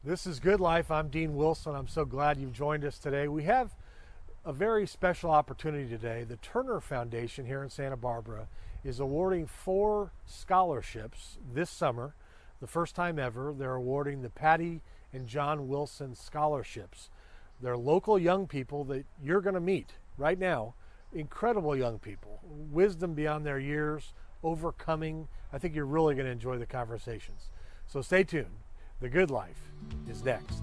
This is Good Life. I'm Dean Wilson. I'm so glad you've joined us today. We have a very special opportunity today. The Turner Foundation here in Santa Barbara is awarding 4 scholarships this summer. The first time ever, they're awarding the Patty and John Wilson scholarships. They're local young people that you're going to meet right now. Incredible young people, wisdom beyond their years, overcoming. I think you're really going to enjoy the conversations. So stay tuned. The Good Life is next.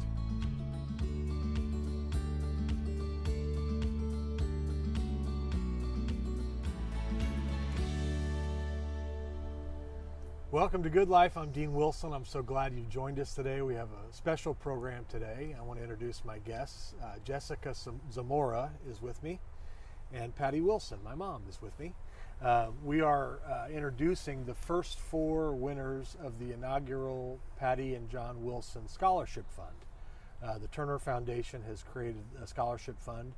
Welcome to Good Life. I'm Dean Wilson. I'm so glad you've joined us today. We have a special program today. I want to introduce my guests. Jessica Zamora is with me, and Patty Wilson, my mom, is with me. We are introducing the first 4 winners of the inaugural Patty and John Wilson Scholarship Fund. The Turner Foundation has created a scholarship fund.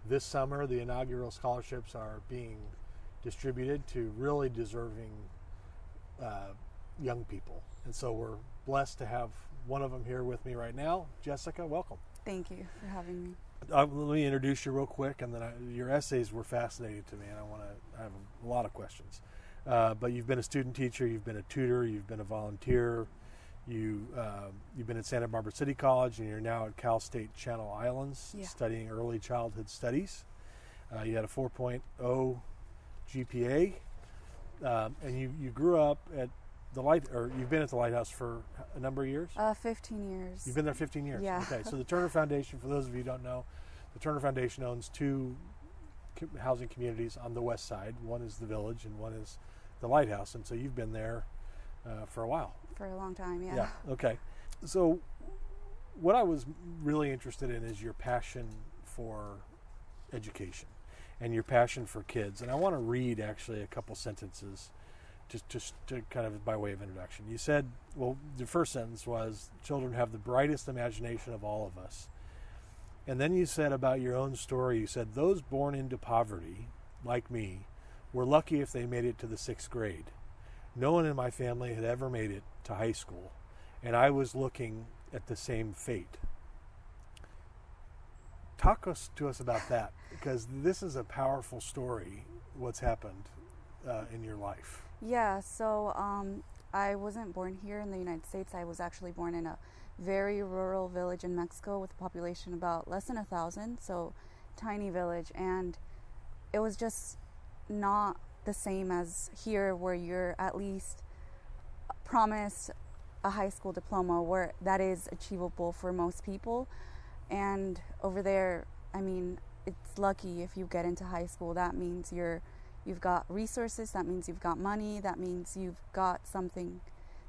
This summer, the inaugural scholarships are being distributed to really deserving young people. And so we're blessed to have one of them here with me right now. Jessica, welcome. Thank you for having me. Let me introduce you real quick, and then your essays were fascinating to me, and I have a lot of questions. But you've been a student teacher, you've been a tutor, you've been a volunteer, you've been at Santa Barbara City College, and you're now at Cal State Channel Islands studying early childhood studies. You had a 4.0 GPA, and you grew up at you've been at the Lighthouse for a number of years? 15 years. You've been there 15 years? Yeah. Okay, so the Turner Foundation, for those of you who don't know, the Turner Foundation owns 2 housing communities on the west side. One is the Village and one is the Lighthouse, and so you've been there for a while. For a long time, yeah. Yeah, okay. So what I was really interested in is your passion for education and your passion for kids. And I want to read actually a couple sentences just to kind of by way of introduction. You said, well, the first sentence was, children have the brightest imagination of all of us. And then you said about your own story, you said, those born into poverty, like me, were lucky if they made it to the 6th grade. No one in my family had ever made it to high school, and I was looking at the same fate. Talk to us about that, because this is a powerful story, what's happened in your life. Yeah, so I wasn't born here in the United States. I was actually born in a very rural village in Mexico with a population about less than 1,000, so tiny village. And it was just not the same as here, where you're at least promised a high school diploma, where that is achievable for most people. And over there, I mean, it's lucky if you get into high school. That means you've got resources, that means you've got money, that means you've got something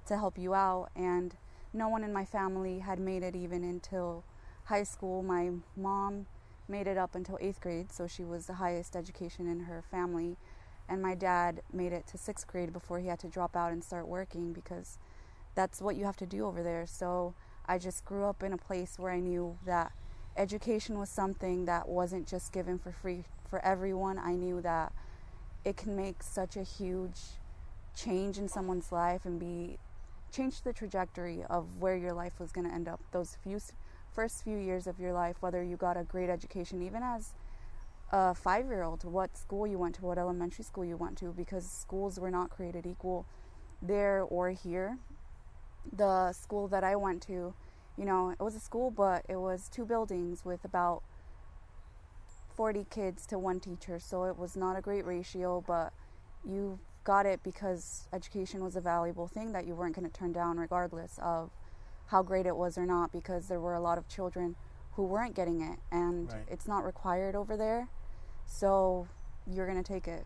to help you out. And no one in my family had made it even until high school. My mom made it up until 8th grade, so she was the highest education in her family. And my dad made it to 6th grade before he had to drop out and start working, because that's what you have to do over there. So I just grew up in a place where I knew that education was something that wasn't just given for free for everyone. I knew that it can make such a huge change in someone's life and change the trajectory of where your life was going to end up. Those first few years of your life, whether you got a great education, even as a 5-year-old, what school you went to, what elementary school you went to, because schools were not created equal there or here. The school that I went to, you know, it was a school, but it was 2 buildings with about 40 kids to 1 teacher, so it was not a great ratio, but you got it because education was a valuable thing that you weren't going to turn down regardless of how great it was or not, because there were a lot of children who weren't getting it, and It's not required over there, so you're going to take it.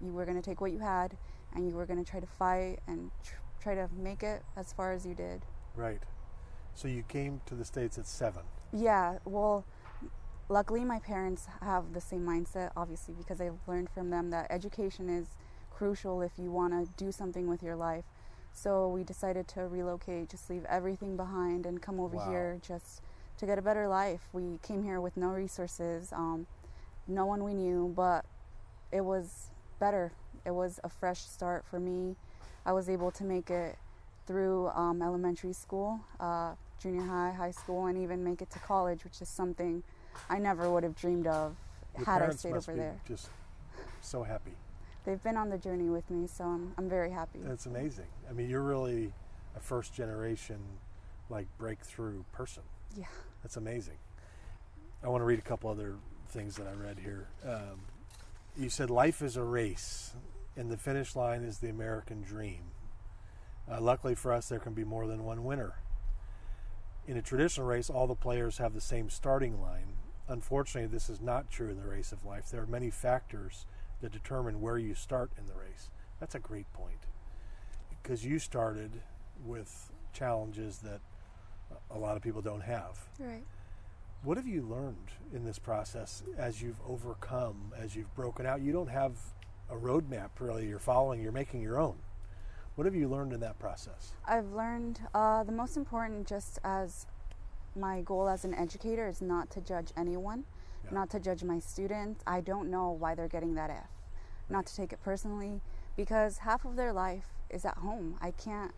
You were going to take what you had, and you were going to try to fight and try to make it as far as you did. Right. So you came to the States at 7. Yeah, well, luckily, my parents have the same mindset, obviously, because I've learned from them that education is crucial if you want to do something with your life. So we decided to relocate, just leave everything behind and come over here just to get a better life. We came here with no resources, no one we knew, but it was better. It was a fresh start for me. I was able to make it through elementary school. junior high, high school, and even make it to college, which is something I never would have dreamed of Your had I parents stayed must over be there. just so happy. They've been on the journey with me, so I'm very happy. That's amazing. I mean, you're really a first generation, like, breakthrough person. Yeah. That's amazing. I want to read a couple other things that I read here. You said life is a race, and the finish line is the American dream. Luckily for us, there can be more than one winner. In a traditional race, all the players have the same starting line. Unfortunately, this is not true in the race of life. There are many factors that determine where you start in the race. That's a great point, because you started with challenges that a lot of people don't have. Right. What have you learned in this process as you've overcome, as you've broken out? You don't have a roadmap really you're following, you're making your own. What have you learned in that process? I've learned the most important, just as my goal as an educator, is not to judge anyone, not to judge my students. I don't know why they're getting that F. Not to take it personally, because half of their life is at home. I can't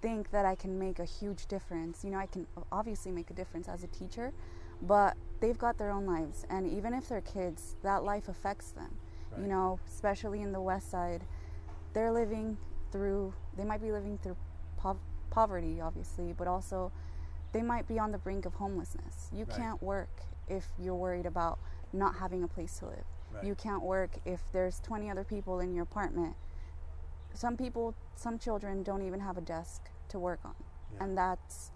think that I can make a huge difference. You know, I can obviously make a difference as a teacher, but they've got their own lives, and even if they're kids, that life affects them. You know, especially in the West Side, they might be living through poverty, obviously, but also they might be on the brink of homelessness. You can't work if you're worried about not having a place to live. You can't work if there's 20 other people in your apartment. Some children don't even have a desk to work on. And that's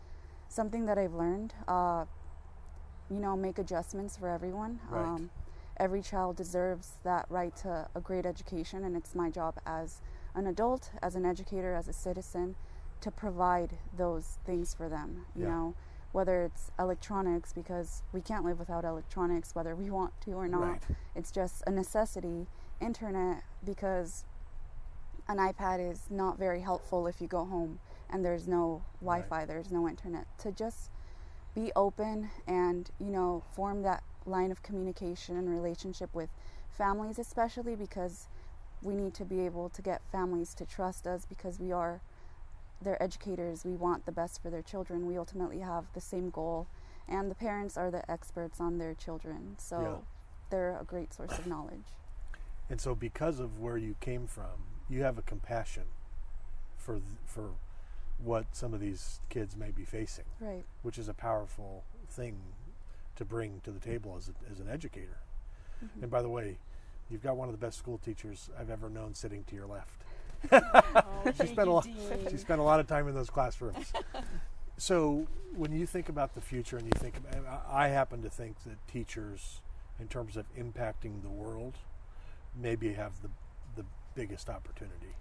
something that I've learned. You know, make adjustments for everyone. Every child deserves that right to a great education, and it's my job as an adult, as an educator, as a citizen, to provide those things for them. You know, whether it's electronics, because we can't live without electronics whether we want to or not. It's just a necessity. Internet, because an iPad is not very helpful if you go home and there's no Wi-Fi, there's no internet. To just be open and, you know, form that line of communication and relationship with families, especially because we need to be able to get families to trust us, because we are their educators. We want the best for their children. We ultimately have the same goal, and the parents are the experts on their children, so they're a great source of knowledge. And so because of where you came from, you have a compassion for what some of these kids may be facing, which is a powerful thing to bring to the table as an educator. And by the way, you've got one of the best school teachers I've ever known sitting to your left. She spent a lot of time in those classrooms. So when you think about the future, and you think, I happen to think that teachers, in terms of impacting the world, maybe have the biggest opportunity.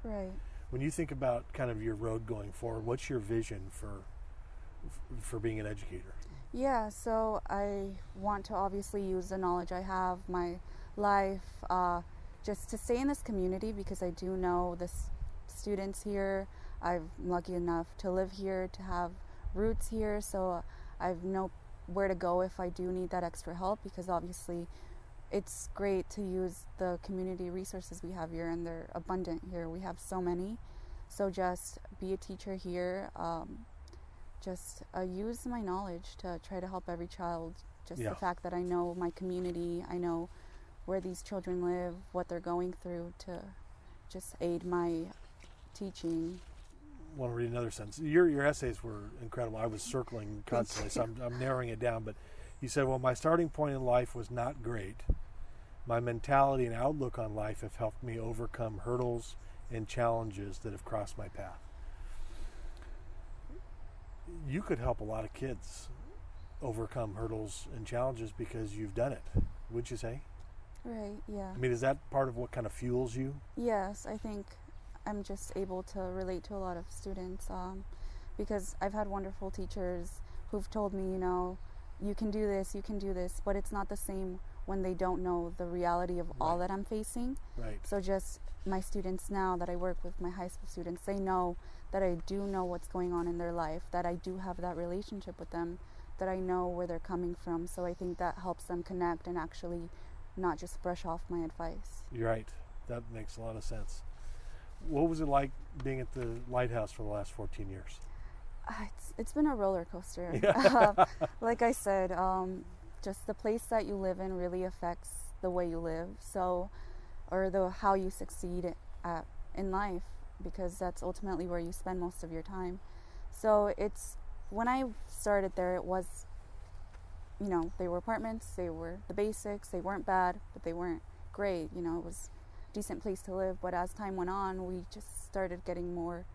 When you think about kind of your road going forward, what's your vision for being an educator? Yeah, so I want to obviously use the knowledge I have, my life, just to stay in this community, because I do know the students here. I'm lucky enough to live here, to have roots here, so I know where to go if I do need that extra help, because obviously it's great to use the community resources we have here, and they're abundant here. We have so many. So just be a teacher here. Use my knowledge to try to help every child. Just the fact that I know my community, I know where these children live, what they're going through, to just aid my teaching. I want to read another sentence. Your essays were incredible. I was circling constantly, so I'm narrowing it down. But you said, well, my starting point in life was not great. My mentality and outlook on life have helped me overcome hurdles and challenges that have crossed my path. You could help a lot of kids overcome hurdles and challenges because you've done it, would you say? Right, yeah. I mean, is that part of what kind of fuels you? Yes, I think I'm just able to relate to a lot of students, because I've had wonderful teachers who've told me, you know, you can do this, but it's not the same when they don't know the reality of all that I'm facing. So just my students now that I work with, my high school students, they know that I do know what's going on in their life, that I do have that relationship with them, that I know where they're coming from. So I think that helps them connect and actually not just brush off my advice. You're right. That makes a lot of sense. What was it like being at the Lighthouse for the last 14 years? It's been a roller coaster. Like I said, just the place that you live in really affects the way you live. So, or the how you succeed in life, because that's ultimately where you spend most of your time. So it's when I started there, it was, they were apartments, they were the basics, they weren't bad, but they weren't great. It was a decent place to live. But as time went on, we just started getting more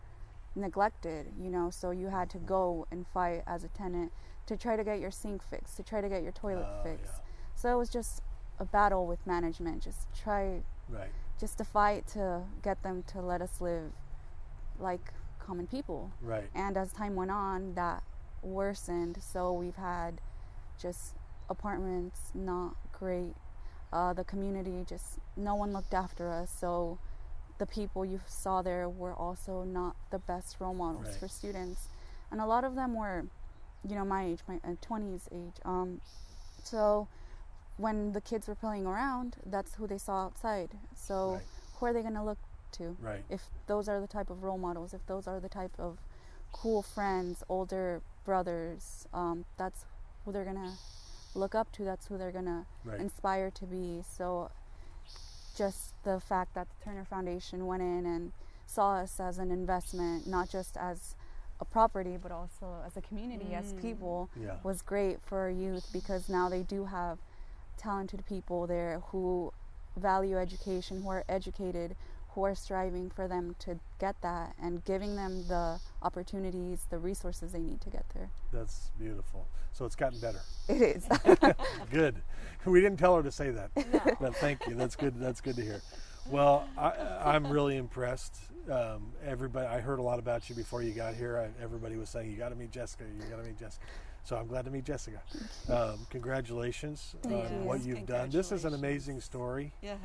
neglected, so you had to go and fight as a tenant to try to get your sink fixed, to try to get your toilet fixed. Yeah. So it was just a battle with management, just to fight to get them to let us live like common people. Right. And as time went on, that worsened. So we've had just apartments not great. The community, just no one looked after us. So the people you saw there were also not the best role models for students. And a lot of them were, my age, my 20s age. So when the kids were playing around, that's who they saw outside. So who are they going to look to? Right. If those are the type of role models, if those are the type of cool friends, older brothers, that's who they're going to look up to. That's who they're going to inspire to be. So just the fact that the Turner Foundation went in and saw us as an investment, not just as a property, but also as a community, as people, was great for our youth, because now they do have talented people there who value education, who are educated, who are striving for them to get that, and giving them the opportunities, the resources they need to get there. That's beautiful. So it's gotten better. It is. Good. We didn't tell her to say that, but thank you. That's good. That's good to hear. Well, I'm really impressed. Everybody, I heard a lot about you before you got here. Everybody was saying, you got to meet Jessica. You got to meet Jessica. So I'm glad to meet Jessica. Congratulations on what you've done. This is an amazing story. Yes.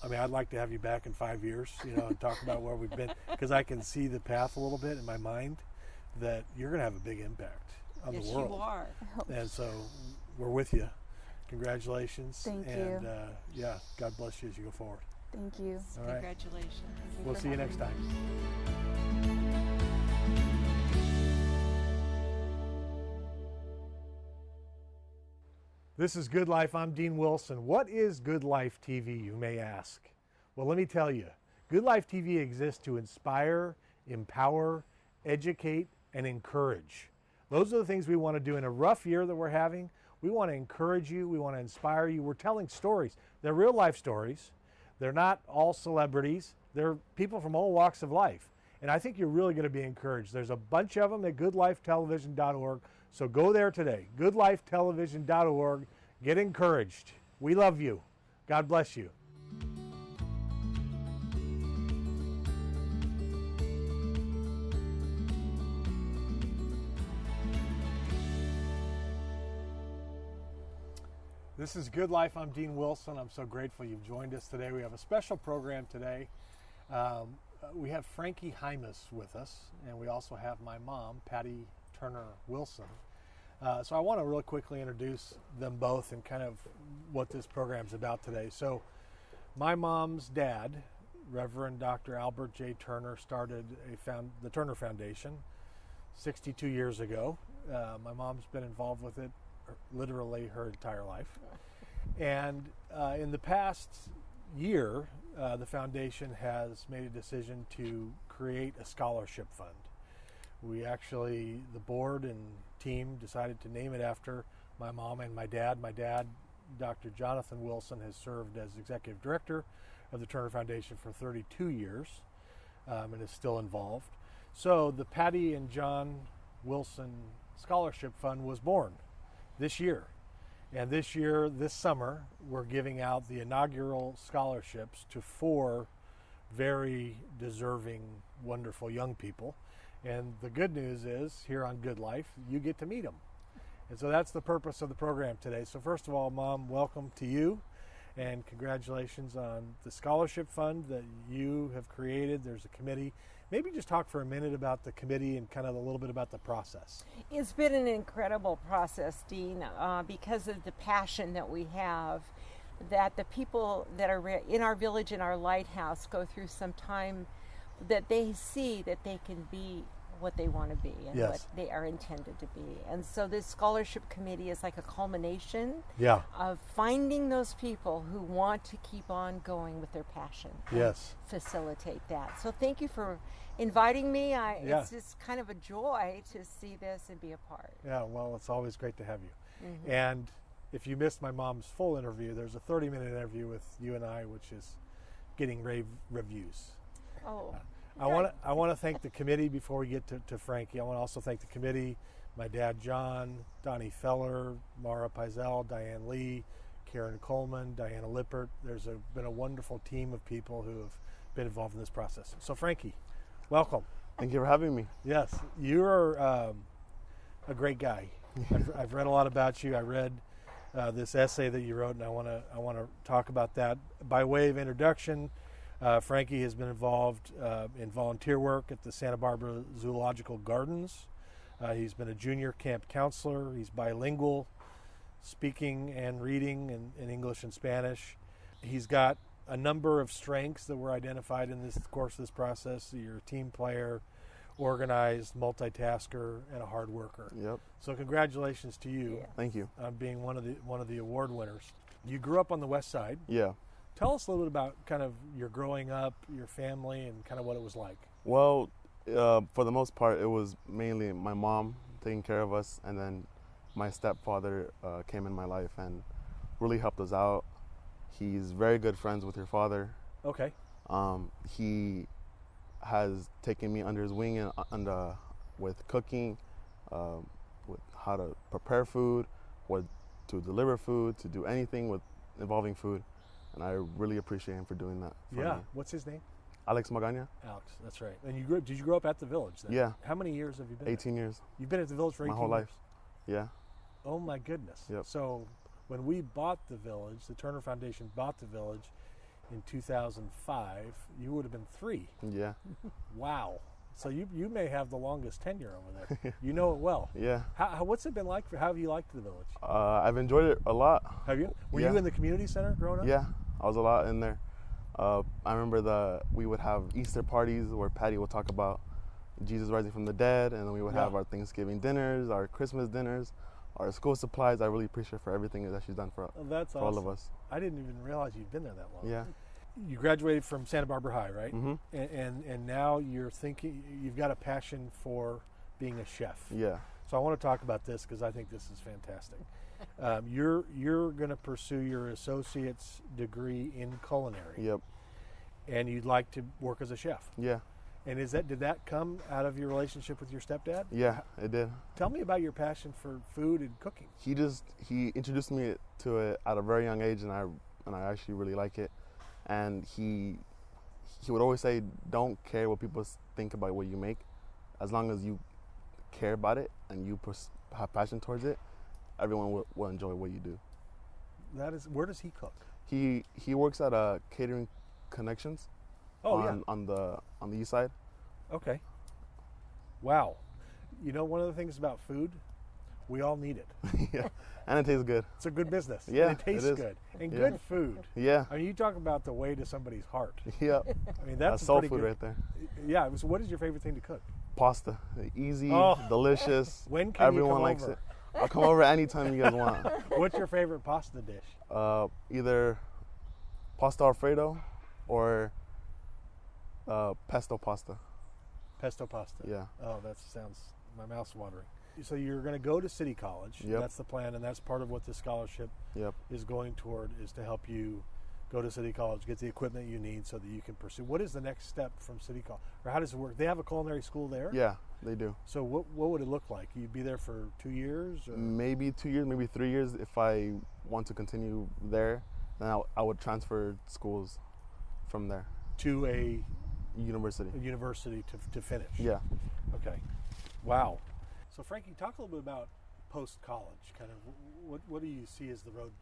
I'd like to have you back in 5 years, and talk about where we've been, because I can see the path a little bit in my mind that you're going to have a big impact on the world. Yes, you are. And so we're with you. Congratulations. Thank you. And God bless you as you go forward. Thank you. All right. Congratulations. We'll see you next time. This is Good Life. I'm Dean Wilson. What is Good Life TV, you may ask? Well, let me tell you. Good Life TV exists to inspire, empower, educate, and encourage. Those are the things we want to do in a rough year that we're having. We want to encourage you. We want to inspire you. We're telling stories. They're real life stories. They're not all celebrities. They're people from all walks of life. And I think you're really going to be encouraged. There's a bunch of them at goodlifetelevision.org. So go there today, goodlifetelevision.org. Get encouraged. We love you. God bless you. This is Good Life. I'm Dean Wilson. I'm so grateful you've joined us today. We have a special program today. We have Frankie Hymas with us, and we also have my mom, Patty Turner Wilson. So I want to real quickly introduce them both and kind of what this program's about today. So my mom's dad, Reverend Dr. Albert J. Turner, started the Turner Foundation 62 years ago. My mom's been involved with it literally her entire life. And in the past year, the foundation has made a decision to create a scholarship fund. We actually, the board and team, decided to name it after my mom and my dad. My dad, Dr. Jonathan Wilson, has served as executive director of the Turner Foundation for 32 years and is still involved. So the Patty and John Wilson Scholarship Fund was born this year. And this year, this summer, we're giving out the inaugural scholarships to 4 very deserving, wonderful young people. And the good news is, here on Good Life, you get to meet them. And so that's the purpose of the program today. So first of all, Mom, welcome to you. And congratulations on the scholarship fund that you have created. There's a committee. Maybe just talk for a minute about the committee and kind of a little bit about the process. It's been an incredible process, Dean, because of the passion that we have, that the people that are in our village, in our lighthouse, go through some time that they see that they can be what they want to be and Yes. what they are intended to be. And so this scholarship committee is like a culmination Yeah. of finding those people who want to keep on going with their passion. and Yes. Facilitate that. So thank you for inviting me. Yeah. It's just kind of a joy to see this and be a part. Yeah, well, it's always great to have you. And if you missed my mom's full interview, there's a 30-minute interview with you and I, which is getting rave reviews. Oh, I want to thank the committee before we get to Frankie. I want to also thank the committee, my dad John, Donnie Feller, Mara Peisel, Diane Lee, Karen Coleman, Diana Lippert. There's been a wonderful team of people who have been involved in this process. So Frankie, welcome. Thank you for having me. Yes, you're a great guy. I've read a lot about you. I read this essay that you wrote, and I want to talk about that. By way of introduction, Frankie has been involved in volunteer work at the Santa Barbara Zoological Gardens. He's been a junior camp counselor. He's bilingual, speaking and reading in English and Spanish. He's got a number of strengths that were identified in this course of this process. You're a team player, organized, multitasker, and a hard worker. Yep. So congratulations to you Yeah. Thank you. on being one of the award winners. You grew up on the West Side. Yeah. Tell us a little bit about kind of your growing up, your family, and kind of what it was like. Well, for the most part, it was mainly my mom taking care of us, and then my stepfather came in my life and really helped us out. He's very good friends with your father. Okay. He has taken me under his wing and with cooking, with how to prepare food, what to deliver food, to do anything with involving food, and I really appreciate him for doing that. For Yeah. me. What's his name? Alex Magana, Alex. That's right. And did you grow up at the village then? Yeah. How many years have you been there? 18 years, You've been at the village for 18 my whole years? life. Yeah. Oh my goodness. Yep. So when we bought the village, the Turner Foundation bought the village in 2005, you would have been 3. Yeah. Wow. So you may have the longest tenure over there. You know it well. Yeah. What's it been like how have you liked the village? I've enjoyed it a lot. Have you? Were Yeah. you in the community center growing up? Yeah, I was a lot in there. I remember we would have Easter parties where Patty would talk about Jesus rising from the dead, and then we would Yeah. have our Thanksgiving dinners, our Christmas dinners, our school supplies. I really appreciate for everything that she's done for Oh, that's all awesome. of us. I didn't even realize you'd been there that long. Yeah. You graduated from Santa Barbara High, right? Mm-hmm. And now you're thinking you've got a passion for being a chef. Yeah. So I want to talk about this because I think this is fantastic. You're going to pursue your associate's degree in culinary, Yep. and you'd like to work as a chef. Yeah. And did that come out of your relationship with your stepdad? Yeah, it did. Tell me about your passion for food and cooking. He introduced me to it at a very young age, and I actually really like it. And he would always say, don't care what people think about what you make, as long as you care about it and you have passion towards it, everyone will enjoy what you do. Where does he cook? He works at Catering Connections. Oh, on the east side. Okay. Wow. You know, one of the things about food, we all need it. Yeah, and it tastes good. It's a good business. Yeah, And it tastes it is. good. And Yeah. good food. Yeah, I mean, you talk about the way to somebody's heart. yeah. I mean, That's that's soul pretty food good. right there. Yeah. So what is your favorite thing to cook? Pasta, easy, Oh. delicious. When can Everyone you come likes over? it. I'll come over anytime you guys want. What's your favorite pasta dish? Either pasta alfredo or pesto pasta. Pesto pasta. Yeah. Oh, that sounds, my mouth's watering. So you're going to go to City College. Yep. That's the plan, and that's part of what the scholarship Yep. is going toward, is to help you go to City College, get the equipment you need so that you can pursue. What is the next step from City College? Or how does it work? They have a culinary school there? Yeah, they do. So what would it look like? You'd be there for 2 years? Or? Maybe 2 years, maybe 3 years. If I want to continue there, then I would transfer schools from there. To a University. university to finish? Yeah. Okay. Wow. So Frankie, talk a little bit about post-college. Kind of what do you see as the road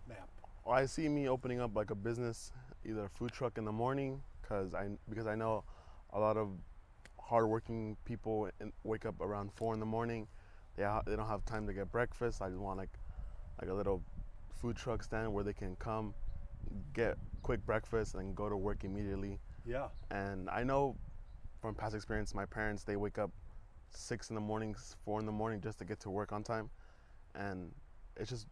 map? I see me opening up like a business, either a food truck in the morning, because I know a lot of hardworking people wake up around 4 in the morning. They don't have time to get breakfast. I just want like a little food truck stand where they can come, get quick breakfast, and go to work immediately. Yeah. And I know from past experience, my parents, they wake up 6 in the morning, 4 in the morning just to get to work on time. And it's just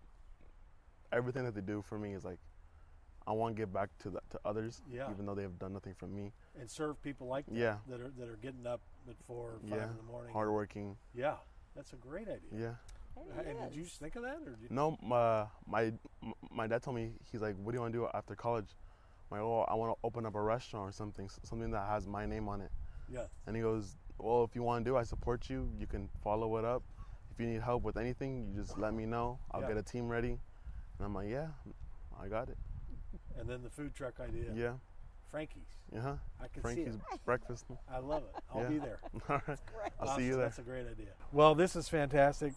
everything that they do for me is like, I want to give back to others, Yeah. even though they have done nothing for me. And serve people like that, Yeah. that are getting up at 4 or 5 in the morning. Hardworking. Yeah, that's a great idea. Yeah. And did you think of that, or did you? No, my dad told me, he's like, what do you want to do after college? I'm like, oh, I want to open up a restaurant or something that has my name on it. Yeah. And he goes, well, if you want to do, I support you. You can follow it up. If you need help with anything, you just let me know. I'll Yeah. get a team ready. And I'm like, yeah, I got it. And then the food truck idea. Yeah. Frankie's. Uh-huh. I can Frankie's see it. breakfast. I love it. I'll Yeah. be there. All right. I'll Awesome. see you there. That's a great idea. Well, this is fantastic.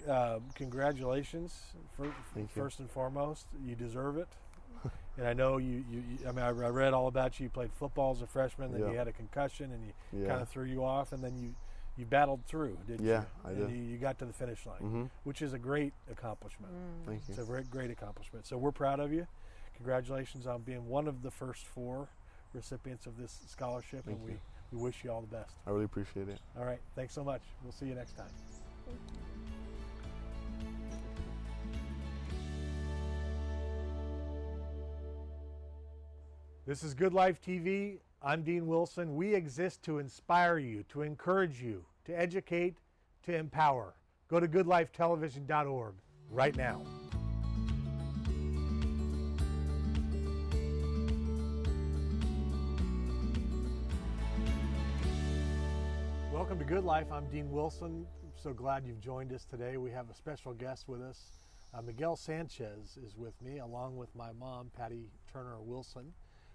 Congratulations, Thank you. first and foremost. You deserve it. And I know you I mean, I read all about you. You played football as a freshman, then Yeah. you had a concussion, and you Yeah. kind of threw you off, and then you battled through, didn't Yeah, you? I and did. you got to the finish line, Mm-hmm. which is a great accomplishment. Thank you. It's a great, great accomplishment. So we're proud of you. Congratulations on being one of the first 4 recipients of this scholarship, Thank and you. we wish you all the best. I really appreciate it. All right, thanks so much. We'll see you next time. This is Good Life TV. I'm Dean Wilson. We exist to inspire you, to encourage you, to educate, to empower. Go to goodlifetelevision.org right now. Welcome to Good Life. I'm Dean Wilson. I'm so glad you've joined us today. We have a special guest with us. Miguel Sanchez is with me, along with my mom, Patty Turner Wilson.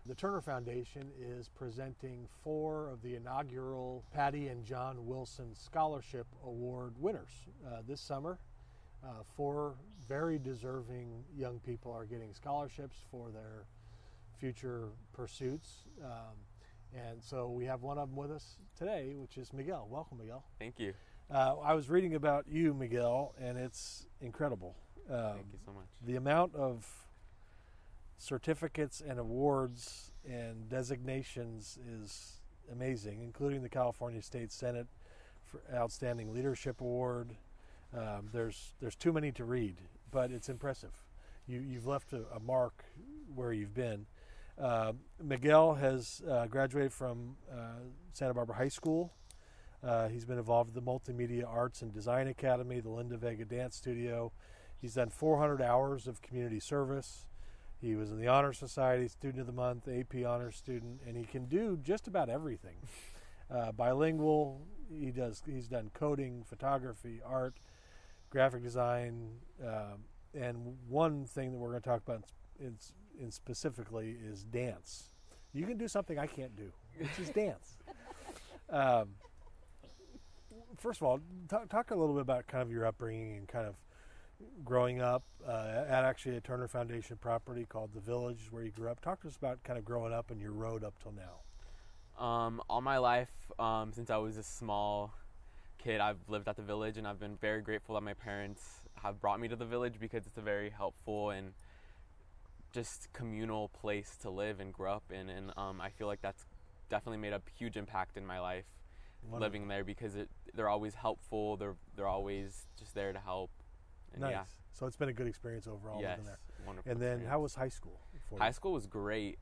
The Turner Foundation is presenting 4 of the inaugural Patty and John Wilson Scholarship Award winners this summer. 4 very deserving young people are getting scholarships for their future pursuits. And so we have one of them with us today, which is Miguel. Welcome, Miguel. Thank you. I was reading about you, Miguel, and it's incredible. Thank you so much. The amount of certificates and awards and designations is amazing, including the California State Senate for Outstanding Leadership Award. There's too many to read, but it's impressive. You've left a mark where you've been. Miguel has graduated from Santa Barbara High School. He's been involved with the Multimedia Arts and Design Academy, the Linda Vega Dance Studio. He's done 400 hours of community service. He was in the Honor Society, Student of the Month, AP Honors Student, and he can do just about everything. Bilingual, he's done coding, photography, art, graphic design, and one thing that we're going to talk about in specifically is dance. You can do something I can't do, which is dance. First of all, talk a little bit about kind of your upbringing and kind of growing up at actually a Turner Foundation property called The Village, where you grew up. Talk to us about kind of growing up and your road up till now. All my life, since I was a small kid, I've lived at the Village, and I've been very grateful that my parents have brought me to the Village because it's a very helpful and just communal place to live and grow up in. And I feel like that's definitely made a huge impact in my life. Wonderful. Living there, because they're always helpful. They're always just there to help. And Nice. yeah, So it's been a good experience overall yes, living there. wonderful. And then experience. how was high school for you? High school was great.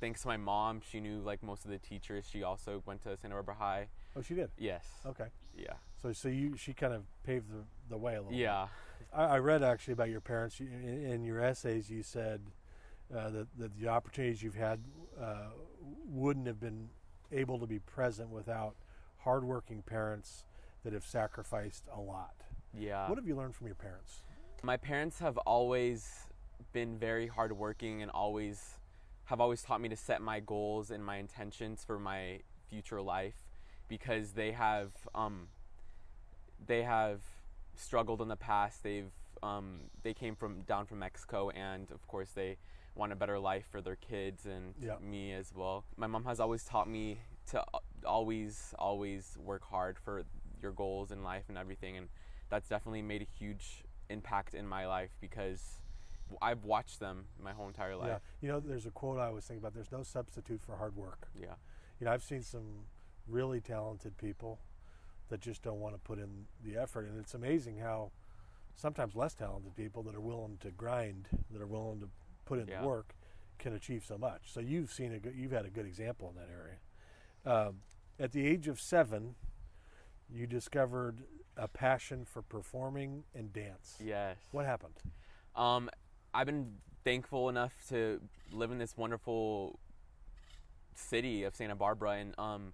Thanks to my mom, she knew like most of the teachers. She also went to Santa Barbara High. Oh, she did? Yes. Okay. Yeah. So she kind of paved the way a little bit. Yeah. I read actually about your parents. In your essays, you said that the opportunities you've had wouldn't have been able to be present without hardworking parents that have sacrificed a lot. Yeah. What have you learned from your parents? My parents have always been very hardworking and have always taught me to set my goals and my intentions for my future life, because they have struggled in the past. They came down from Mexico, and of course they want a better life for their kids and Yep. me as well. My mom has always taught me to always work hard for your goals in life and everything, and that's definitely made a huge impact in my life because I've watched them my whole entire life. Yeah. You know, there's a quote I always think about. There's no substitute for hard work. Yeah. You know, I've seen some really talented people that just don't want to put in the effort. And it's amazing how sometimes less talented people that are willing to grind, that are willing to put in the work, can achieve so much. So you've had a good example in that area. At the age of 7, you discovered a passion for performing and dance. Yes. What happened? I've been thankful enough to live in this wonderful city of Santa Barbara, and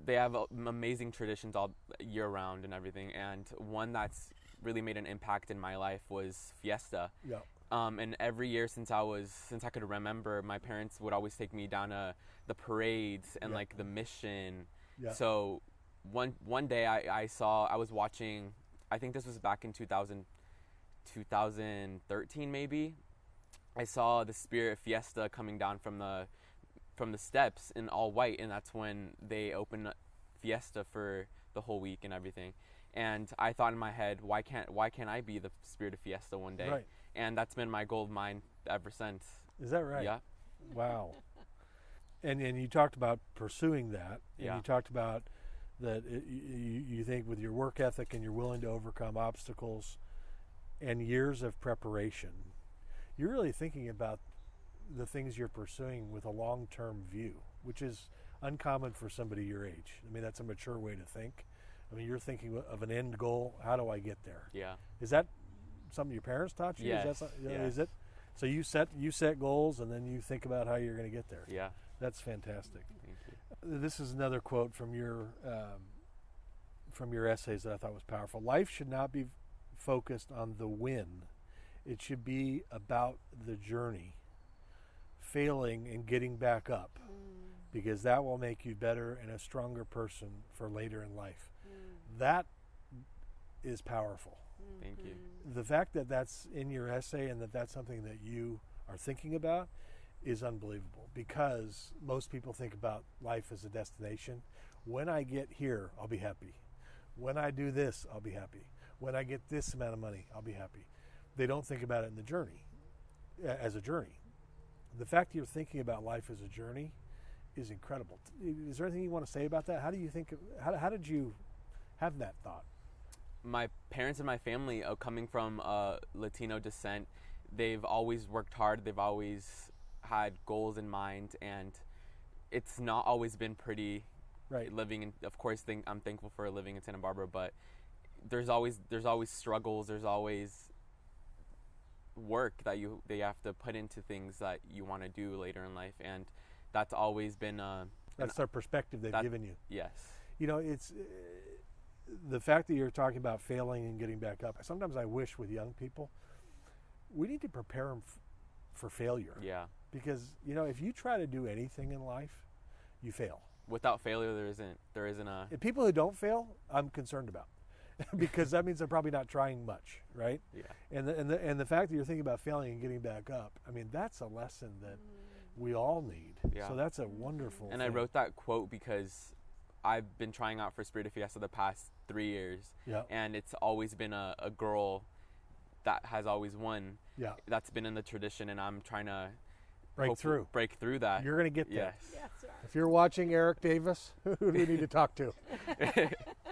they have amazing traditions all year round and everything. And one that's really made an impact in my life was Fiesta. Yeah. And every year since I could remember, my parents would always take me down to the parades and like the mission. Yeah. So one day I was watching, I think this was back in 2013 maybe. I saw the Spirit Fiesta coming down from the steps in all white, and that's when they opened Fiesta for the whole week and everything. And I thought in my head, why can't I be the Spirit of Fiesta one day? Right. And that's been my goal of mine ever since. Is that right? Yeah. Wow. And you talked about pursuing that, and Yeah. you talked about that you think with your work ethic and you're willing to overcome obstacles and years of preparation, you're really thinking about the things you're pursuing with a long-term view, which is uncommon for somebody your age. I mean, that's a mature way to think. I mean, you're thinking of an end goal. How do I get there? Yeah. Is that something your parents taught you? Yes. Is it? So you set goals, and then you think about how you're going to get there. Yeah. That's fantastic. Thank you. This is another quote from your essays that I thought was powerful. Life should not be focused on the win. It should be about the journey, failing and getting back up, because that will make you better and a stronger person for later in life. That is powerful. Thank you. The fact that that's in your essay and that that's something that you are thinking about is unbelievable, because most people think about life as a destination. When I get here, I'll be happy. When I do this, I'll be happy. When I get this amount of money, I'll be happy. They don't think about it in the journey, as a journey. The fact that you're thinking about life as a journey is incredible. Is there anything you want to say about that? How do you think? How did you have that thought? My parents and my family, coming from Latino descent, they've always worked hard. They've always had goals in mind, and it's not always been pretty. Right. Living in, of course, I'm thankful for living in Santa Barbara, but there's always struggles. There's always work that you have to put into things that you want to do later in life, and that's always been That's their perspective they've given you. Yes. You know, it's the fact that you're talking about failing and getting back up. Sometimes I wish with young people, we need to prepare them for failure. Yeah. Because, you know, if you try to do anything in life, you fail. Without failure, there isn't a. And people who don't fail, I'm concerned about, because that means they're probably not trying much, right? Yeah. And the fact that you're thinking about failing and getting back up, I mean, that's a lesson that we all need. Yeah. So that's a wonderful And thing. I wrote that quote because I've been trying out for Spirit of Fiesta the past 3 years. Yeah. And it's always been a girl that has always won. Yeah. That's been in the tradition, and I'm trying to Break through that. You're going to get there. Yes. If you're watching, Eric Davis, who do we need to talk to?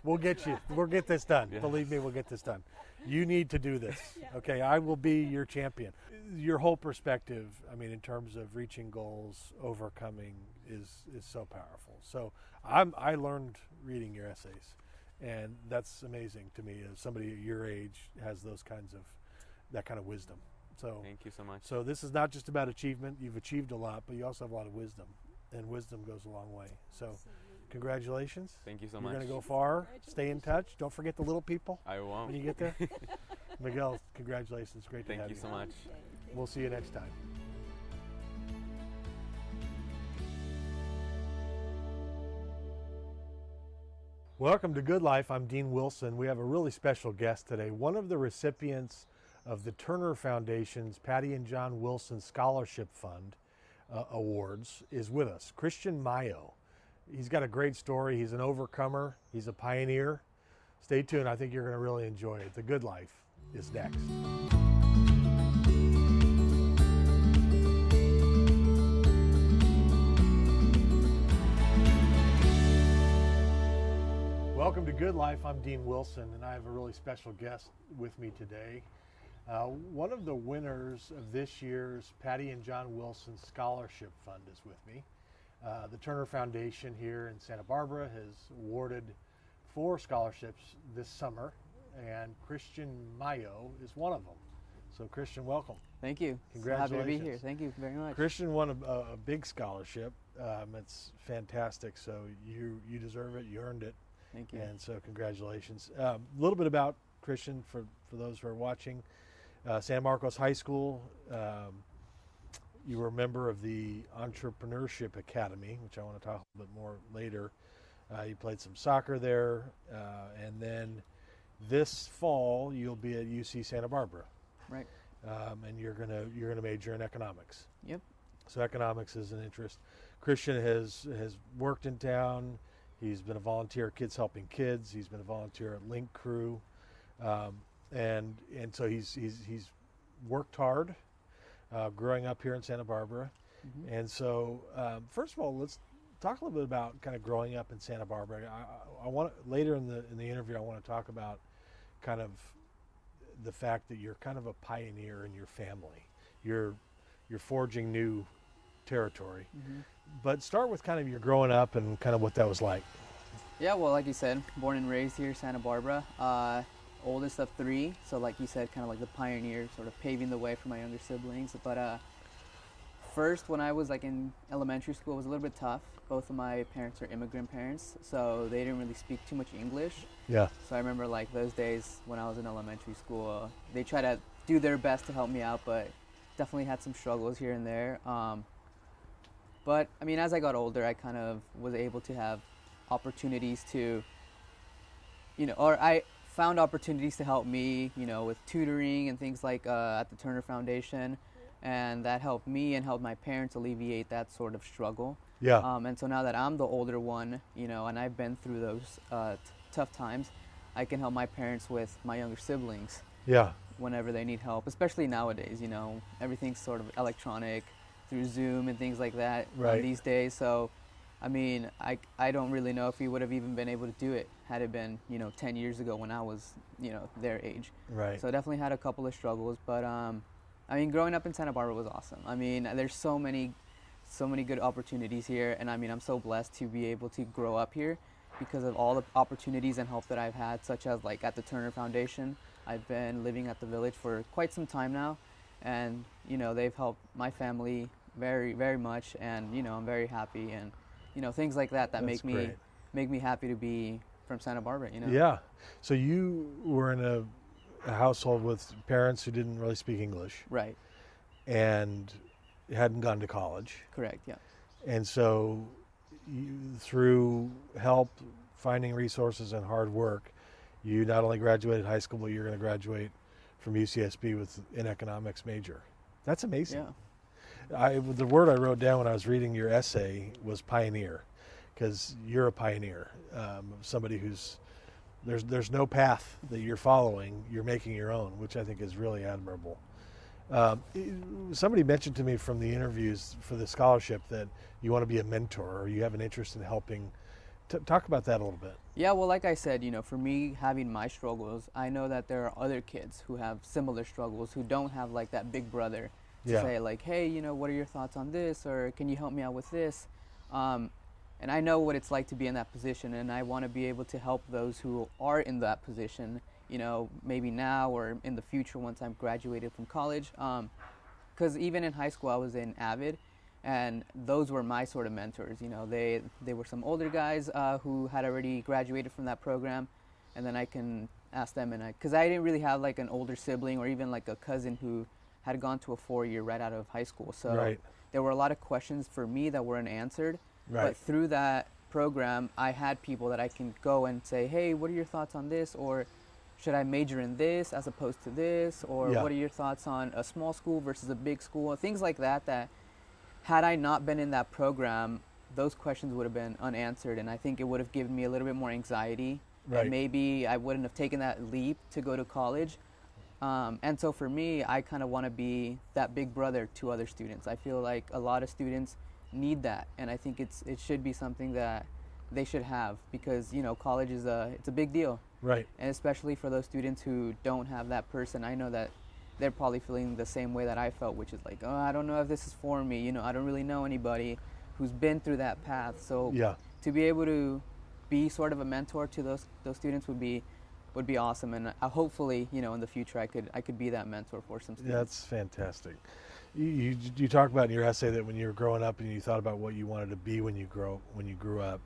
We'll get you. We'll get this done. Yes. Believe me, we'll get this done. You need to do this. Okay, I will be your champion. Your whole perspective, I mean, in terms of reaching goals, overcoming, is so powerful. So I learned reading your essays, and that's amazing to me as somebody at your age has that kind of wisdom. So Thank you so much. So this is not just about achievement. You've achieved a lot, but you also have a lot of wisdom, and wisdom goes a long way. So congratulations. Thank you so You're much. going to go far. Stay in touch. Don't forget the little people I won't. when you get there. Miguel, congratulations. Great to Thank have you so much. We'll see you next time. Welcome to Good Life. I'm Dean Wilson. We have a really special guest today. One of the recipients of the Turner Foundation's Patty and John Wilson Scholarship Fund Awards is with us, Christian Mayo. He's got a great story. He's an overcomer. He's a pioneer. Stay tuned. I think you're going to really enjoy it. The Good Life is next. Welcome to Good Life. I'm Dean Wilson, and I have a really special guest with me today. One of the winners of this year's Patty and John Wilson Scholarship Fund is with me. The Turner Foundation here in Santa Barbara has awarded 4 scholarships this summer, and Christian Mayo is one of them. So Christian, welcome. Thank you. Congratulations. So happy to be here. Thank you very much. Christian won a big scholarship. It's fantastic, so you deserve it, you earned it. Thank you. And so congratulations. A little bit about Christian for those who are watching. San Marcos High School, you were a member of the Entrepreneurship Academy, which I want to talk a little bit more later. You played some soccer there, and then this fall you'll be at UC Santa Barbara. Right. And you're gonna major in economics. Yep. So economics is an interest. Christian has worked in town. He's been a volunteer at Kids Helping Kids. He's been a volunteer at Link Crew, and so he's worked hard growing up here in Santa Barbara. Mm-hmm. And so first of all, let's talk a little bit about kind of growing up in Santa Barbara. I want later in the interview I want to talk about kind of the fact that you're kind of a pioneer in your family. You're forging new territory. Mm-hmm. But start with kind of your growing up and kind of what that was like. Yeah, well, like you said, born and raised here, Santa Barbara. Oldest of 3, so like you said, kind of like the pioneer, sort of paving the way for my younger siblings. But first, when I was like in elementary school, it was a little bit tough. Both of my parents are immigrant parents, so they didn't really speak too much English. Yeah. So I remember like those days when I was in elementary school, they tried to do their best to help me out, but definitely had some struggles here and there. But I mean, as I got older, I kind of was able to have opportunities to, or I found opportunities to help me, with tutoring and things like at the Turner Foundation, and that helped me and helped my parents alleviate that sort of struggle. Yeah. And so now that I'm the older one, and I've been through those tough times, I can help my parents with my younger siblings. Yeah. Whenever they need help, especially nowadays, everything's sort of electronic through Zoom and things like that Right. these days. So, I mean, I don't really know if we would have even been able to do it had it been, 10 years ago when I was, their age. Right. So I definitely had a couple of struggles, but I mean, growing up in Santa Barbara was awesome. I mean, there's so many good opportunities here, and I mean, I'm so blessed to be able to grow up here because of all the opportunities and help that I've had, such as like at the Turner Foundation. I've been living at the village for quite some time now, and they've helped my family very, very much, and I'm very happy, and things like that That's make great. me happy to be from Santa Barbara. Yeah. So you were in a household with parents who didn't really speak English Right. and hadn't gone to college. Correct. Yeah. And so through help, finding resources, and hard work, you not only graduated high school, but you're going to graduate from UCSB with an economics major. That's amazing. Yeah. The word I wrote down when I was reading your essay was pioneer, because you're a pioneer, somebody who's there's no path that you're following. You're making your own, which I think is really admirable. Somebody mentioned to me from the interviews for the scholarship that you want to be a mentor, or you have an interest in helping. Talk about that a little bit. Yeah, well, like I said, for me having my struggles, I know that there are other kids who have similar struggles who don't have like that big brother to Yeah. say like, hey, what are your thoughts on this, or can you help me out with this? And I know what it's like to be in that position, and I want to be able to help those who are in that position, maybe now or in the future once I'm graduated from college. Because even in high school, I was in Avid, and those were my sort of mentors. They were some older guys who had already graduated from that program, and then I can ask them, and because I didn't really have like an older sibling or even like a cousin who had gone to a 4-year right out of high school. So Right. there were a lot of questions for me that weren't answered. Right. But through that program, I had people that I can go and say, hey, what are your thoughts on this? Or should I major in this as opposed to this? Or Yeah. what are your thoughts on a small school versus a big school? Things like that, that had I not been in that program, those questions would have been unanswered. And I think it would have given me a little bit more anxiety. Right. And maybe I wouldn't have taken that leap to go to college. And so for me, I kind of want to be that big brother to other students. I feel like a lot of students need that, and I think it should be something that they should have, because college is it's a big deal, Right. and especially for those students who don't have that person. I know that they're probably feeling the same way that I felt, which is like, oh, I don't know if this is for me. I don't really know anybody who's been through that path. So Yeah. to be able to be sort of a mentor to those students would be awesome, and hopefully in the future I could be that mentor for some students. That's fantastic. You talk about in your essay that when you were growing up and you thought about what you wanted to be when you grew up.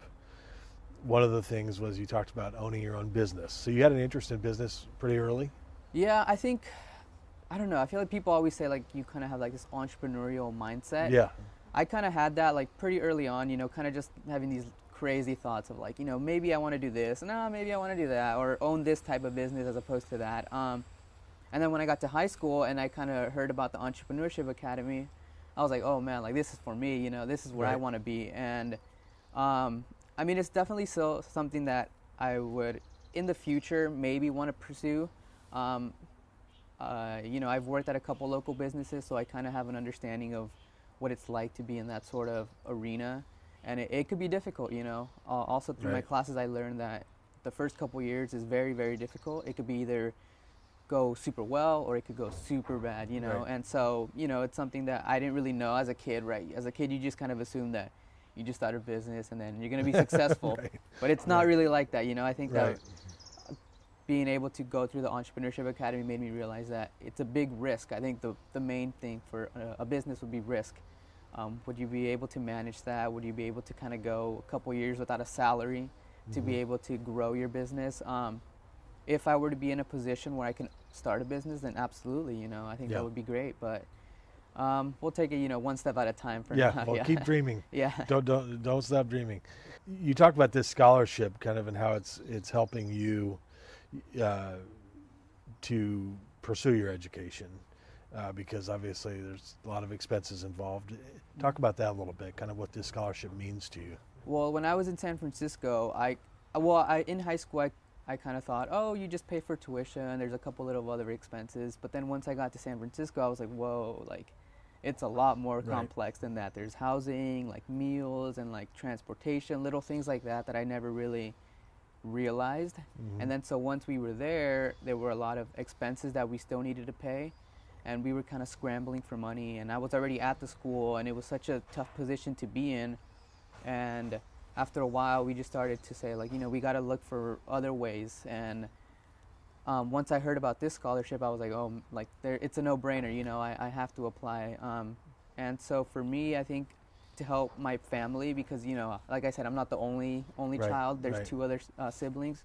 One of the things was you talked about owning your own business. So you had an interest in business pretty early. Yeah, I don't know. I feel like people always say like you kind of have like this entrepreneurial mindset. Yeah. I kind of had that like pretty early on, kind of just having these crazy thoughts of like, maybe I want to do this, no, maybe I want to do that, or own this type of business as opposed to that. And then when I got to high school and I kind of heard about the Entrepreneurship Academy, I was like, oh man, like this is for me, this is where I Right. want to be. And I mean, it's definitely still something that I would in the future maybe want to pursue. I've worked at a couple local businesses, so I kind of have an understanding of what it's like to be in that sort of arena, and it could be difficult. Also through my Right. classes, I learned that the first couple years is very, very difficult. It could be either go super well or it could go super bad. Right. And so it's something that I didn't really know as a kid. Right, as a kid, you just kind of assume that you just start a business and then you're going to be successful, Right. but it's not Right. really like that. I think Right. that being able to go through the Entrepreneurship Academy made me realize that it's a big risk. I think the main thing for a business would be risk. Would you be able to manage that? Would you be able to kind of go a couple years without a salary to be able to grow your business? If I were to be in a position where I can start a business, then absolutely, I think Yeah. that would be great. But we'll take it, one step at a time for Yeah. now. Well, keep dreaming. Yeah. Don't stop dreaming. You talk about this scholarship kind of and how it's helping you to pursue your education because obviously there's a lot of expenses involved. Talk about that a little bit, kind of what this scholarship means to you. Well, when I was in San Francisco, in high school, I kind of thought, oh, you just pay for tuition. There's a couple little other expenses. But then once I got to San Francisco, I was like, whoa, like it's a lot more Right. complex than that. There's housing, like meals, and like transportation, little things like that I never really realized. Mhm. And then so once we were there were a lot of expenses that we still needed to pay, and we were kind of scrambling for money. And I was already at the school, and it was such a tough position to be in. And after a while, we just started to say, like, we got to look for other ways. And once I heard about this scholarship, I was like, oh, like it's a no-brainer. I have to apply. And so for me, I think to help my family, because like I said, I'm not the only Right, child. There's right. 2 other siblings.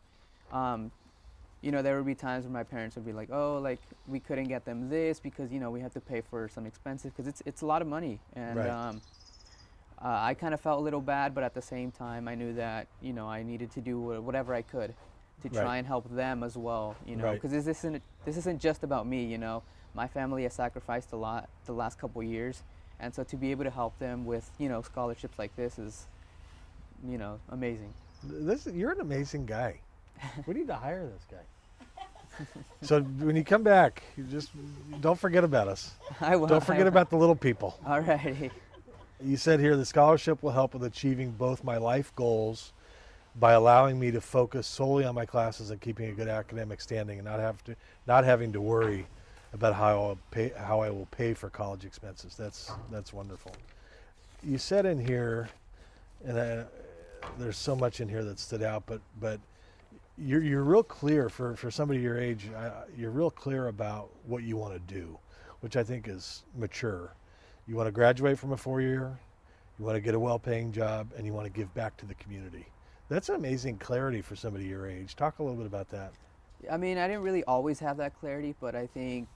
There would be times where my parents would be like, oh, like we couldn't get them this because we have to pay for some expenses, because it's a lot of money. And Right. I kind of felt a little bad, but at the same time, I knew that I needed to do whatever I could to try Right. and help them as well. Right. Because this isn't just about me. My family has sacrificed a lot the last couple years, and so to be able to help them with scholarships like this is amazing. You're an amazing guy. We need to hire this guy. So when you come back, you just don't forget about us. I will. Don't forget about the little people. Alrighty. You said here the scholarship will help with achieving both my life goals by allowing me to focus solely on my classes and keeping a good academic standing, and not having to worry about how I will pay for college expenses. That's wonderful. You said in here, and there's so much in here that stood out, but you're real clear for somebody your age. You're real clear about what you want to do, which I think is mature. You want to graduate from a 4-year, you want to get a well-paying job, and you want to give back to the community. That's amazing clarity for somebody your age. Talk a little bit about that. I mean, I didn't really always have that clarity, but I think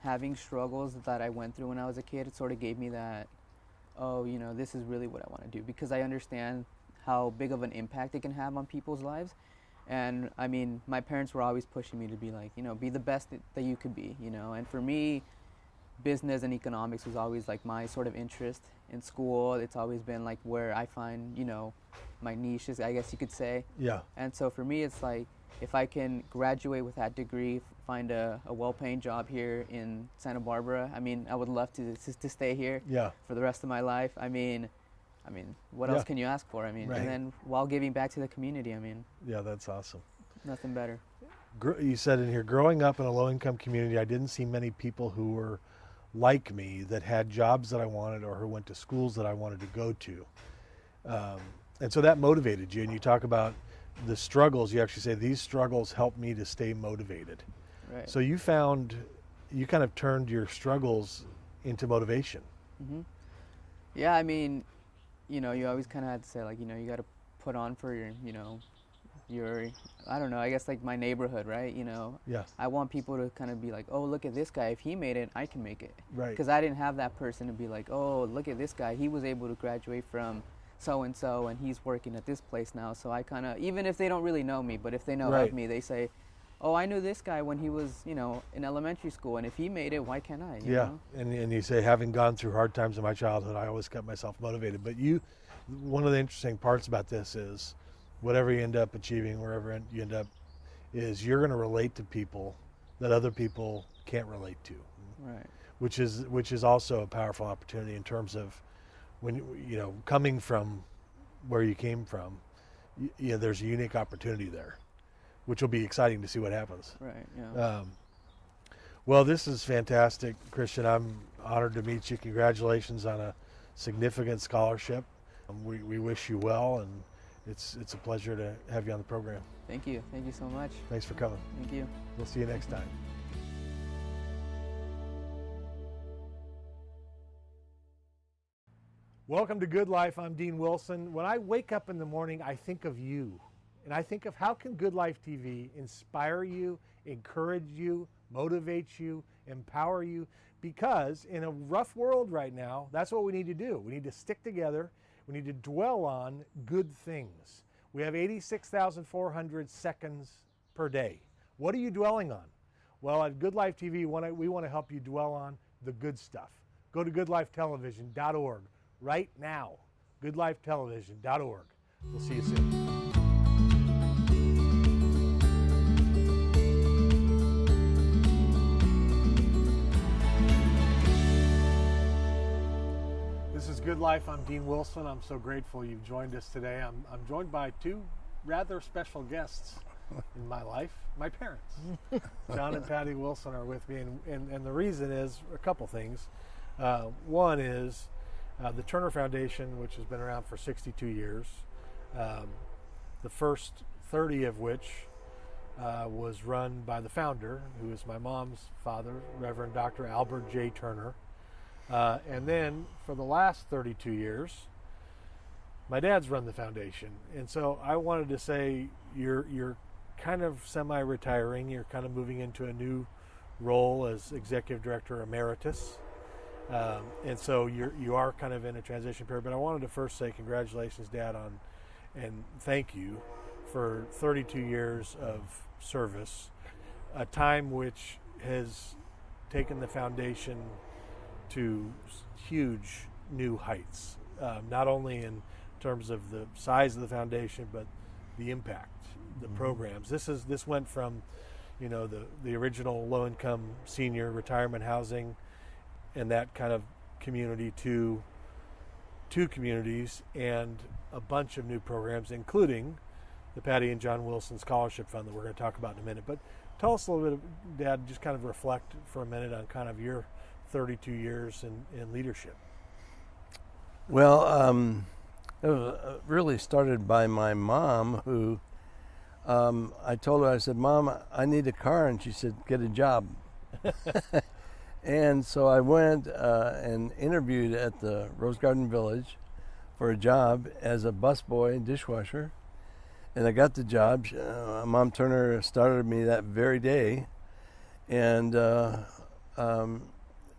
having struggles that I went through when I was a kid, it sort of gave me that, oh, this is really what I want to do, because I understand how big of an impact it can have on people's lives. And I mean, my parents were always pushing me to be like, be the best that you could be, and for me, business and economics was always like my sort of interest in school. It's always been like where I find, my niches, I guess you could say. Yeah. And so for me, it's like, if I can graduate with that degree, find a well-paying job here in Santa Barbara, I mean, I would love to stay here Yeah. for the rest of my life. I mean, I mean, what Yeah. else can you ask for? I mean, Right. and then while giving back to the community, I mean, Yeah, that's awesome. nothing better. You said in here, growing up in a low-income community, I didn't see many people who were like me that had jobs that I wanted or who went to schools that I wanted to go to. And so that motivated you. And you talk about the struggles. You actually say these struggles helped me to stay motivated. Right. So you kind of turned your struggles into motivation. hmm Yeah, I mean, you know, you always kind of had to say, like, you know, you got to put on for your, you know, I don't know, I guess like my neighborhood, right? You know, Yes. I want people to kind of be like, oh, look at this guy. If he made it, I can make it. Right. Because I didn't have that person to be like, oh, look at this guy. He was able to graduate from so-and-so and he's working at this place now. So I kind of, even if they don't really know me, but if they know Right. of me, they say, oh, I knew this guy when he was, you know, in elementary school. And if he made it, why can't I? You Yeah, know? and you say, having gone through hard times in my childhood, I always kept myself motivated. But one of the interesting parts about this is, whatever you end up achieving, wherever you end up, is you're going to relate to people that other people can't relate to, Right. which is also a powerful opportunity in terms of when you know, coming from where you came from. You know, there's a unique opportunity there, which will be exciting to see what happens. Right. Yeah. Well, this is fantastic, Christian. I'm honored to meet you. Congratulations on a significant scholarship. We wish you well, and it's a pleasure to have you on the program. Thank you. Thank you so much. Thanks for coming. Thank you. We'll see you next time. Welcome to Good Life. I'm Dean Wilson. When I wake up in the morning, I think of you. And I think of how can Good Life TV inspire you, encourage you, motivate you, empower you? Because in a rough world right now, that's what we need to do. We need to stick together. We need to dwell on good things. We have 86,400 seconds per day. What are you dwelling on? Well, at Good Life TV, we want to help you dwell on the good stuff. Go to goodlifetelevision.org right now. goodlifetelevision.org. We'll see you soon. This is Good Life. I'm Dean Wilson. I'm so grateful you've joined us today. I'm joined by two rather special guests in my life. My parents, John and Patty Wilson, are with me, and the reason is a couple things. One is the Turner Foundation, which has been around for 62 years, the first 30 of which was run by the founder, who is my mom's father, Reverend Dr. Albert J. Turner. And then for the last 32 years, my dad's run the foundation. And so I wanted to say, you're kind of semi-retiring. You're kind of moving into a new role as Executive Director Emeritus. And so you are kind of in a transition period. But I wanted to first say congratulations, Dad, and thank you for 32 years of service, a time which has taken the foundation to huge new heights, not only in terms of the size of the foundation, but the impact, the programs. This went from, you know, the original low-income senior retirement housing and that kind of community to two communities and a bunch of new programs, including the Patty and John Wilson Scholarship Fund that we're going to talk about in a minute. But tell us a little bit, Dad, just kind of reflect for a minute on kind of your 32 years in leadership. Well, it was really started by my mom, who I told her, I said, Mom, I need a car. And she said, get a job. And so I went and interviewed at the Rose Garden Village for a job as a busboy and dishwasher. And I got the job. Mom Turner started me that very day. And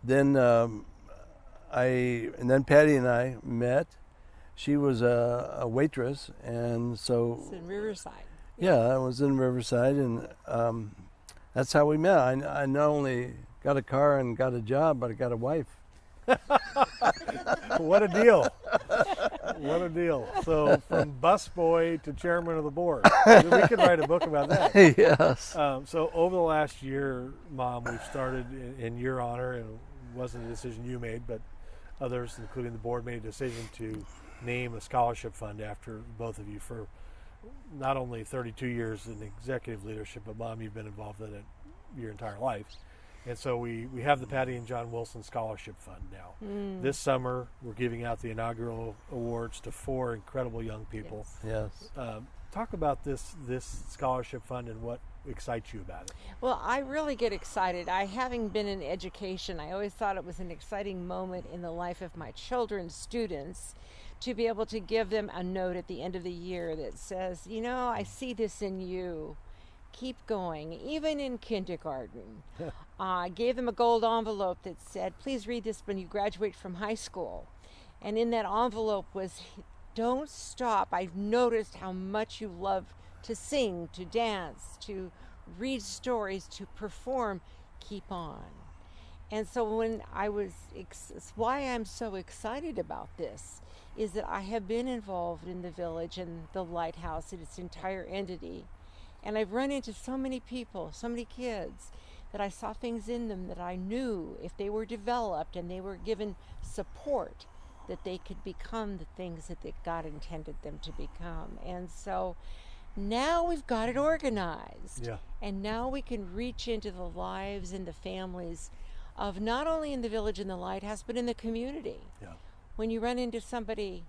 then Patty and I met. She was a waitress, and so It's in Riverside. yeah, I was in Riverside, and that's how we met. I not only got a car and got a job, but I got a wife. What a deal. What a deal. So from busboy to chairman of the board. We could write a book about that. Yes. So over the last year, Mom, we've started in your honor, and it wasn't a decision you made, but others, including the board, made a decision to name a scholarship fund after both of you for not only 32 years in executive leadership, but Mom, you've been involved in it your entire life. And so we have the Patty and John Wilson Scholarship Fund now. This summer, we're giving out the inaugural awards to 4 incredible young people. Yes. Talk about this scholarship fund and what excites you about it. Well, I really get excited. Having been in education, I always thought it was an exciting moment in the life of my children's students to be able to give them a note at the end of the year that says, I see this in you. Keep going, even in kindergarten. I gave them a gold envelope that said, please read this when you graduate from high school. And in that envelope was, don't stop. I've noticed how much you love to sing, to dance, to read stories, to perform. Keep on. And so why I'm so excited about this is that I have been involved in the village and the lighthouse and its entire entity. And I've run into so many people, so many kids, that I saw things in them that I knew if they were developed and they were given support, that they could become the things that God intended them to become. And so now we've got it organized. Yeah. And now we can reach into the lives and the families of not only in the village and the lighthouse, but in the community. Yeah. When you run into somebody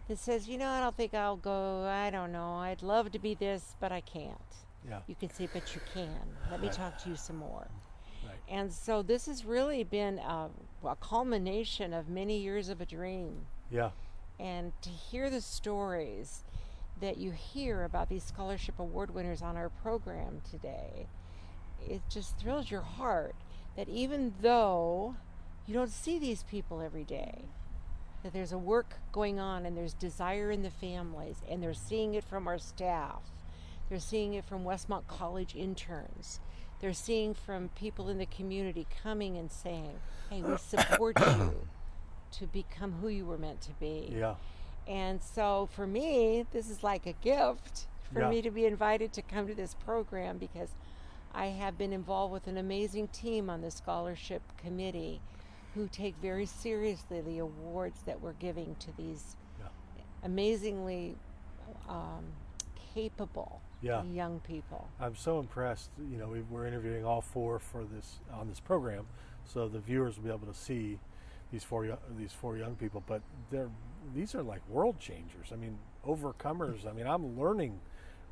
that says, I don't think I'll go, I don't know, I'd love to be this, but I can't. Yeah. You can say, but you can. Let me talk to you some more. Right. And so this has really been a culmination of many years of a dream. Yeah. And to hear the stories that you hear about these scholarship award winners on our program today, it just thrills your heart that even though you don't see these people every day, that there's a work going on and there's desire in the families, and they're seeing it from our staff. They're seeing it from Westmont College interns. They're seeing from people in the community coming and saying, hey, we support you to become who you were meant to be. Yeah. And so for me, this is like a gift for me to be invited to come to this program, because I have been involved with an amazing team on the scholarship committee who take very seriously the awards that we're giving to these amazingly capable young people. I'm so impressed. We're interviewing all 4 on this program, so the viewers will be able to see these four young people. But these are like world changers. I mean, overcomers. I mean, I'm learning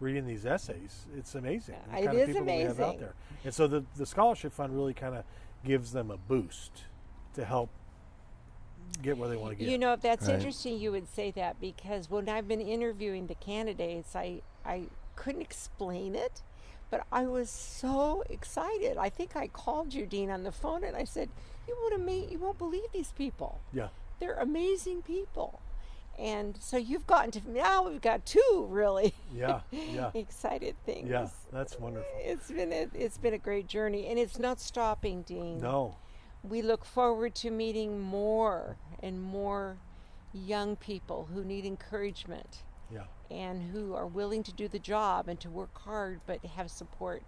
reading these essays. It's amazing. The It kind of is people we have out amazing. there. And so the scholarship fund really kind of gives them a boost to help get where they want to get. That's Right. interesting you would say that, because when I've been interviewing the candidates, I couldn't explain it, but I was so excited. I think I called you, Dean, on the phone, and I said, you won't believe these people. Yeah. They're amazing people. And so you've gotten to, now we've got 2 really Yeah. Yeah. excited things. Yeah. That's wonderful. It's been a great journey, and it's not stopping, Dean. No. We look forward to meeting more and more young people who need encouragement Yeah. and who are willing to do the job and to work hard, but have support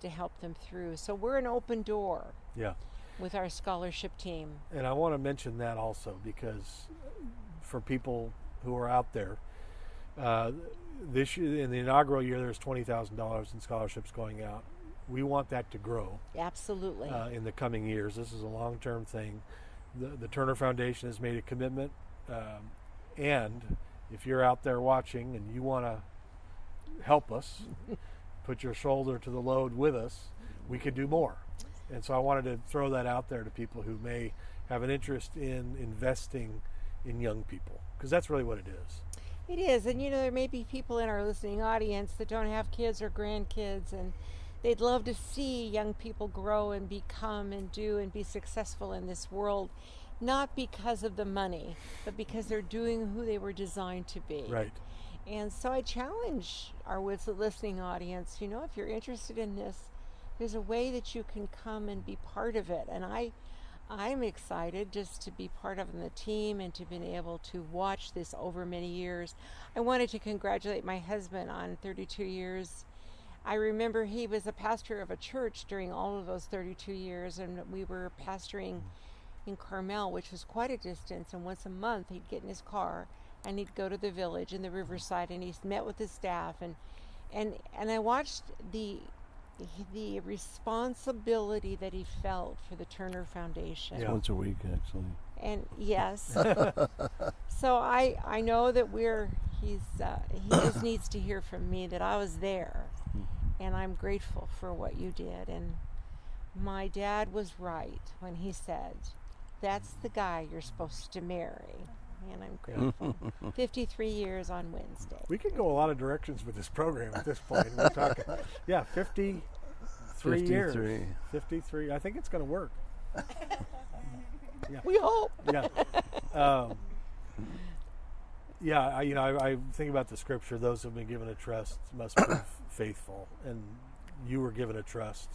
to help them through. So we're an open door Yeah. with our scholarship team. And I want to mention that also, because for people who are out there, this year, in the inaugural year, there's $20,000 in scholarships going out. We want that to grow Absolutely. in the coming years. This is a long-term thing. The Turner Foundation has made a commitment, and if you're out there watching and you want to help us, put your shoulder to the load with us, we could do more. And so I wanted to throw that out there to people who may have an interest in investing in young people, because that's really what it is. It is. And there may be people in our listening audience that don't have kids or grandkids, and they'd love to see young people grow and become and do and be successful in this world, not because of the money, but because they're doing who they were designed to be. Right. And so I challenge our listening audience, if you're interested in this, there's a way that you can come and be part of it. And I'm excited just to be part of the team and to be able to watch this over many years. I wanted to congratulate my husband on 32 years. I remember he was a pastor of a church during all of those 32 years, and we were pastoring in Carmel, which was quite a distance, and once a month he'd get in his car and he'd go to the village in the Riverside, and he met with the staff, and I watched the responsibility that he felt for the Turner Foundation. Yeah. Once a week, actually. And yes, so I know that he just needs to hear from me that I was there, and I'm grateful for what you did. And my dad was right when he said, "That's the guy you're supposed to marry." And I'm grateful. 53 years on Wednesday. We could go a lot of directions with this program at this point. We're talking, 53 years. 53. I think it's going to work. Yeah. We hope. Yeah. I think about the scripture, those who have been given a trust must prove faithful. And you were given a trust,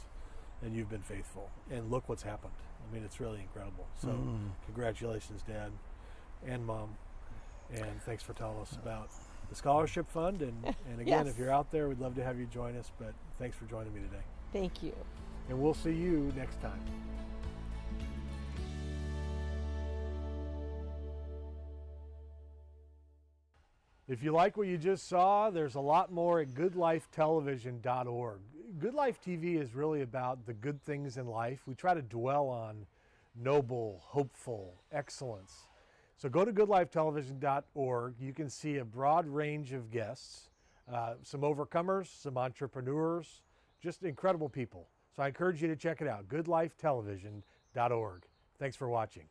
and you've been faithful. And look what's happened. I mean, it's really incredible. So congratulations, Dad and Mom. And thanks for telling us about the Scholarship Fund. And again, Yes. if you're out there, we'd love to have you join us. But thanks for joining me today. Thank you. And we'll see you next time. If you like what you just saw, there's a lot more at goodlifetelevision.org. Good Life TV is really about the good things in life. We try to dwell on noble, hopeful, excellence. So go to goodlifetelevision.org. You can see a broad range of guests, some overcomers, some entrepreneurs, just incredible people. So I encourage you to check it out, goodlifetelevision.org. Thanks for watching.